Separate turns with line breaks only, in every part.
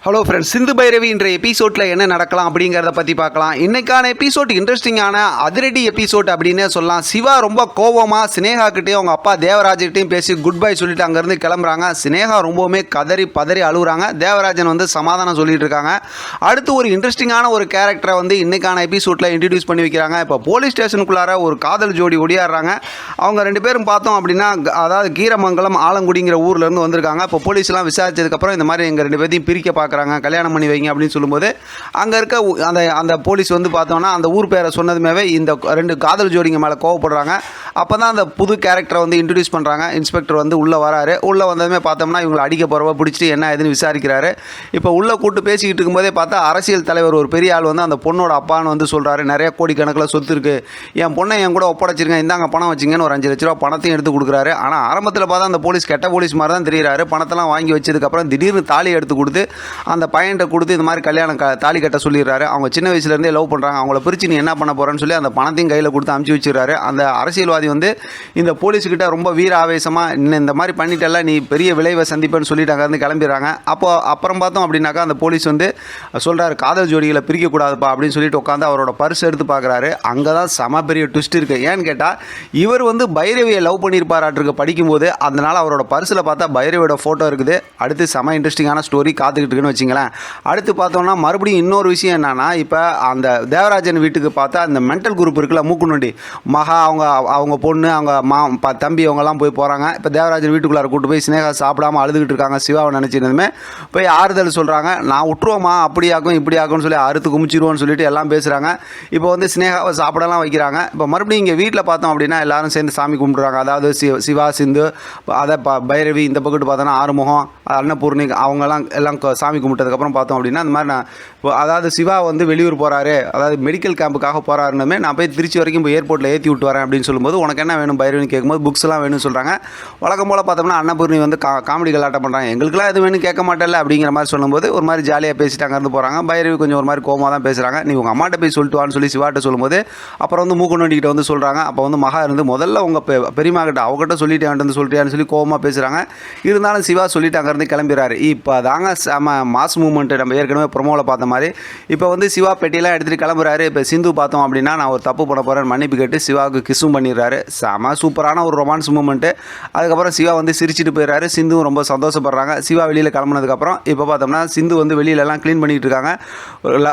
Hello friends, Sindhu Bhairavi என்ற எபிசோடில் என்ன நடக்கலாம் அப்படிங்கிறத பற்றி பார்க்கலாம். இன்றைக்கான எபிசோட் இன்ட்ரெஸ்டிங்கான அதிரடி எபிசோட் அப்படின்னே சொல்லலாம். சிவா ரொம்ப கோபமாக சினேகாக்கிட்டையும் அவங்க அப்பா தேவராஜ்கிட்டையும் பேசி குட் பை சொல்லிட்டு அங்கேருந்து கிளம்புறாங்க. சினேகா ரொம்பவுமே கதறி பதறி அழுகுறாங்க. தேவராஜன் வந்து சமாதானம் சொல்லிட்டு இருக்காங்க. அடுத்து ஒரு இன்ட்ரெஸ்டிங்கான ஒரு கேரக்டரை வந்து இன்றைக்கான எபிசோடில் இன்ட்ரடியூஸ் பண்ணி வைக்கிறாங்க. இப்போ போலீஸ் ஸ்டேஷனுக்குள்ளார ஒரு காதல் ஜோடி ஒடியாடுறாங்க. அவங்க ரெண்டு பேரும் பார்த்தோம் அப்படின்னா, அதாவது கீரமங்கலம் ஆலங்குடிங்கிற ஊர்லேருந்து வந்திருக்காங்க. இப்போ போலீஸ்லாம் விசாரிச்சதுக்கப்புறம் இந்த மாதிரி எங்கள் ரெண்டு பேர்த்தையும் பிரிக்க பார்க்குறாங்க, கல்யாணம் பண்ணி வைங்க அப்படின்னு சொல்லும்போது அங்கே இருக்க அந்த போலீஸ் வந்து பார்த்தோன்னா அந்த ஊர் பேரை சொன்னதுமே இந்த ரெண்டு காதல் ஜோடிங்க மேலே கோவப்படுறாங்க. அப்போ தான் அந்த புது கேரக்டரை வந்து இன்ட்ரடியூஸ் பண்ணுறாங்க. இன்ஸ்பெக்டர் வந்து உள்ளே வராரு. உள்ளே வந்ததுமே பார்த்தோம்னா இவங்களை அடிக்க போகிறவ பிடிச்சிட்டு என்ன ஏதுன்னு விசாரிக்கிறாரு. இப்போ உள்ளே கூட்டு பேசிக்கிட்டு இருக்கும்போதே பார்த்தா அரசியல் தலைவர் ஒரு பெரிய ஆள் வந்து அந்த பொண்ணோட அப்பான்னு வந்து சொல்கிறாரு. நிறைய கோடிக்கணக்கில் சொத்து இருக்குது, என் பொண்ணை என் கூட ஒப்படைச்சிருக்கேன், இந்தாங்க பணம் வச்சிங்கன்னு ஒரு 5 லட்ச ரூபா பணத்தையும் எடுத்து கொடுக்குறாரு. ஆனால் ஆரம்பத்தில் பார்த்தா அந்த போலீஸ் கெட்ட போலீஸ் மாதிரி தான் தெரிகிறாரு. பணத்தெல்லாம் வாங்கி வச்சதுக்கப்புறம் திடீர்னு தாலி எடுத்து கொடுத்து அந்த பையன்கிட்ட கொடுத்து இந்த மாதிரி கல்யாணம் தாலி கட்ட சொல்லிடுறாரு. அவங்க சின்ன வயசுலேருந்தே லவ் பண்ணுறாங்க, அவங்கள பிரித்து நீ என்ன பண்ண போகிறேன்னு சொல்லி அந்த பணத்தையும் கையில் கொடுத்து அமுச்சு வச்சுறாரு. அந்த அரசியல்வாதி வந்து இந்த போலீஸுக்கிட்ட ரொம்ப வீர ஆவேசமாக இந்த மாதிரி பண்ணிட்டெல்லாம் நீ பெரிய விளைவை சந்திப்பேன்னு சொல்லிட்டு அங்கேருந்து கிளம்பிடுறாங்க. அப்புறம் பார்த்தோம் அப்படின்னாக்கா அந்த போலீஸ் வந்து சொல்கிறாரு, காதல் ஜோடிகளை பிரிக்கக்கூடாதுப்பா அப்படின்னு சொல்லிட்டு உட்காந்து அவரோட பர்ஸ் எடுத்து பார்க்குறாரு. அங்கே தான் செம பெரிய ட்விஸ்ட் இருக்குது. ஏன்னு கேட்டால் இவர் வந்து பைரவியை லவ் பண்ணியிருப்பாராட்டிருக்கு படிக்கும்போது. அதனால் அவரோட பர்ஸில் பார்த்தா பைரவியோட ஃபோட்டோ இருக்குது. அடுத்து செம இன்ட்ரெஸ்டிங்கான ஸ்டோரி காத்துக்கிட்டு இருக்குன்னு வச்சுங்களேன். அடுத்து பார்த்தோம்னா மறுபடியும் இன்னொரு விஷயம் என்னென்னா, இப்போ அந்த தேவராஜன் வீட்டுக்கு பார்த்தா அந்த மென்டல் குரூப் இருக்குல்ல, மூக்குநொண்டி மகா, அவங்க பொண்ணு, அவங்க தம்பி, அவங்கெல்லாம் போய் போகிறாங்க. இப்போ தேவராஜன் வீட்டுக்குள்ளார கூட்டு போய் சினேகா சாப்பிடாமல் அழுதுகிட்டு இருக்காங்க. சிவாவை நினச்சிருந்ததுமே போய் ஆறுதல் சொல்கிறாங்க. நான் விட்டுருவோமா, அப்படியாக்கும் இப்படியாக்கும்னு சொல்லி அறுத்து குமிச்சிடுவோன்னு சொல்லிட்டு எல்லாம் பேசுகிறாங்க. இப்போ வந்து சினேகாவை சாப்பிடலாம் வைக்கிறாங்க. இப்போ மறுபடியும் இங்கே வீட்டில் பார்த்தோம் அப்படின்னா எல்லாரும் சேர்ந்து சாமி கும்பிட்றாங்க. அதாவது சிவா, சிந்து, அதை பைரவி, இந்த பக்கத்து பார்த்தோன்னா ஆறுமுகம், அன்னபூர்ணி, அவங்கெல்லாம் எல்லாம் சாமி கும்பிட்டதுக்கப்புறம் பார்த்தோம் அப்படின்னா இந்த மாதிரி அதாவது சிவா வந்து வெளியூர் போகிறாரு, அதாவது மெடிக்கல் கேம்புக்காக போகிறாருன்னு நான் போய் திருச்சி வரைக்கும் போய் ஏர்போர்ட்டில் ஏற்றி விட்டு வரேன் அப்படின்னு சொல்லும்போது உனக்கு என்ன வேணும் பைரவின்னு கேட்கும்போது புக்ஸ்லாம் வேணும்னு சொல்கிறாங்க. வழக்கம் போல் பார்த்தோம்னா அன்னபூர்ணி வந்து காமெடி கலாட்டம் பண்ணுறாங்க. எங்களுக்குலாம் எது வேணும் கேட்க மாட்டேல்ல அப்படிங்கிற மாதிரி சொல்லும்போது ஒரு மாதிரி ஜாலியாக பேசிட்டு அங்கேருந்து போகிறாங்க. பைரவி கொஞ்சம் ஒரு மாதிரி கோவமாக தான் பேசுகிறாங்க. நீ உங்கள் அம்மாட்ட போய் சொல்லிட்டு வான்னு சொல்லி சிவாட்ட சொல்லும்போது அப்புறம் வந்து மூக்குநொண்டிக்கிட்ட வந்து சொல்கிறாங்க. அப்போ வந்து மகா இருந்து முதல்ல உங்கள் பெரியமா கிட்ட அவங்ககிட்ட சொல்லிட்டு சொல்லிட்டியான்னு சொல்லி கோவமாக பேசுகிறாங்க. இருந்தாலும் சிவா சொல்லிட்டு அங்கேருந்து கிளம்பிடுறாரு. இப்போ தாங்க மாஸ் மூவ்மெண்ட்டு நம்ம ஏற்கனவே ப்ரொமோவில் பார்த்த மாதிரி இப்போ வந்து சிவா பெட்டியெல்லாம் எடுத்துகிட்டு கிளம்புறாரு. இப்போ சிந்து பார்த்தோம் அப்படின்னா நான் ஒரு தப்பு பண்ண போகிறேன் மன்னிப்பு கேட்டு சிவாவுக்கு கிஸ்ஸும் பண்ணிடுறாரு. செம சூப்பரான ஒரு ரொமான்ஸ் மூமெண்ட்டு. அதுக்கப்புறம் சிவா வந்து சிரிச்சிட்டு போயிடுறாரு. சிந்துவும் ரொம்ப சந்தோஷப்படுறாங்க. சிவா வெளியில் கிளம்புனதுக்கப்புறம் இப்போ பார்த்தோம்னா சிந்து வந்து வெளியிலலாம் க்ளீன் பண்ணிகிட்டு இருக்காங்க.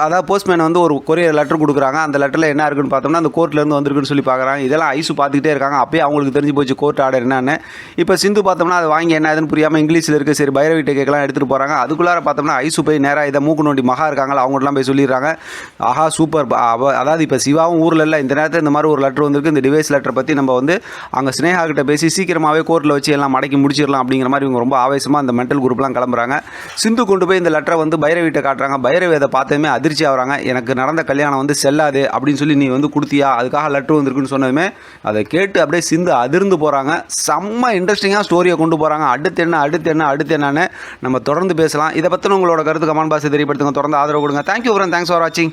அதாவது போஸ்ட்மேன் வந்து ஒரு கொரியர் லெட்டர் கொடுக்குறாங்க. அந்த லெட்டரில் என்ன இருக்குன்னு பார்த்தோம்னா அந்த கோர்ட்லேருந்து வந்திருக்குன்னு சொல்லி பார்க்குறாங்க. இதெல்லாம் ஐசு பார்த்துக்கிட்டே இருக்காங்க. அப்பயே அவங்களுக்கு தெரிஞ்சு போச்சு கோர்ட் ஆர்டர் என்னன்னு. இப்போ சிந்து பார்த்தோம்னா அதை வாங்கி என்ன ஆகுதுன்னு புரியாமல் இங்கிலீஷில் இருக்குது. சரி பைரவிட்ட கேட்கலாம் எடுத்துகிட்டு போகிறாங்க. அதுக்குள்ளார பார்த்தோம்னா ஐசு போய் நேராக இதை மூக்குநொண்டி மகா இருக்காங்களா அவங்கள்ட்டலாம் போய் சொல்லிடுறாங்க. ஆஹா சூப்பர், அதாவது இப்போ சிவாவும் ஊரில் இல்லை, இந்த நேரத்தில் இந்த மாதிரி ஒரு லெட்டர் வந்திருக்கு, இந்த டிவைஸ் லெட்டரை பற்றி நம்ம வந்து அங்கே ஸ்னேகா கிட்ட பேசி சீக்கிரமாகவே கோர்ட்டில் வச்சு எல்லாம் மடக்கி முடிச்சிடலாம் அப்படிங்கிற மாதிரி இவங்க ரொம்ப ஆவேசமாக அந்த மென்டல் குரூப்லாம் கிளம்புறாங்க. சிந்து கொண்டு போய் இந்த லெட்டரை வந்து பைரவிட்ட காட்டுறாங்க. பைரவி அதை பார்த்ததுமே அதிர்ச்சி ஆகிறாங்க. எனக்கு நடந்த கல்யாணம் வந்து செல்லாது அப்படின்னு சொல்லி நீ வந்து கொடுத்தியா, அதுக்காக லெட்டர் வந்திருக்குன்னு சொன்னதுமே அதை கேட்டு அப்படியே சிந்து அதிர்ந்து போகிறாங்க. செம்ம இன்ட்ரெஸ்டிங்காக ஸ்டோரியை கொண்டு போகிறாங்க. அடுத்து என்னன்னு நம்ம தொடர்ந்து பேசலாம். இதை பற்றின உங்களோட கருத்து கமெண்ட் பாக்ஸில் தெரியப்படுத்துங்க. தொடர்ந்து ஆதரவு கொடுங்க. தேங்க்யூ ஃப்ரெண்ட், தேங்க்ஸ் ஃபார் வாட்சிங்.